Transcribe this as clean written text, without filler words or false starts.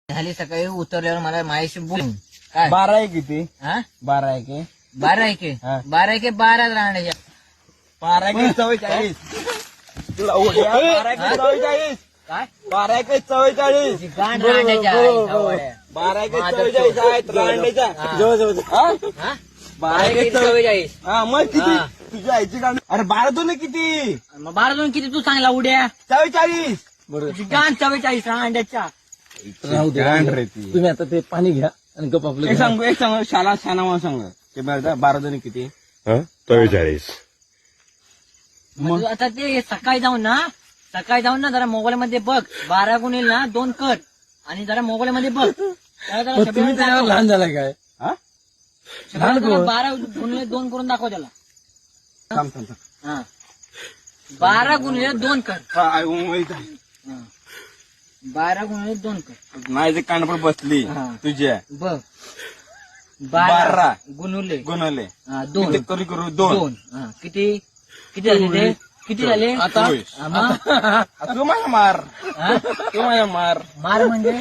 झाली सकाळी उतरल्यावर मला माझ्याशी बोलून काय 12 आहे किती? हा 12 आहे की 12 आहे की हा. 12 आहे की 12 राहण्याच्या 12 की 44 तुला उद्या 12 की 44 काय 12 की 44 गाण राहण्याच्या आहे, 12 की 44 आहेत रांडेच्या हा. जवळ हा 12 की 44 हा मग किती हा. तुझ्या आईची गाण अरे 12 दोन किती मग 12 दोन किती तू सांगला उड्या 44 तुझी गाण 44 राहण्याच्या राहू दे तुम्ही आता ते पाणी घ्या आणि गप आपलं एक सांग शाला शाना म्हणून सांग ते 12 दोन किती 44 मग तू आता ते सकाळी जाऊन ना जरा मोबाईल मध्ये बघ 12 गुणिले ना 2 कर आणि जरा मोबाईल मध्ये बघ त्याला जरा मग तुम्ही त्याच्यावर लहान झाला काय लहान कोण? 12 गुणिले 2 करून दाखव त्याला थांब थांब थांब. हा 12 गुणिले 2 कर हा, आई, माहित आहे. हा. 12 गुणिले 2 कर माझे कानपूर बसली हा. तुझ्या बघ 12 12 गुणुले गुणवले 2 किती करू 2 किती किती झाले ते किती झाले आता हा, मग? तू माझ्या मार हा? तू माझ्या मार मार म्हणजे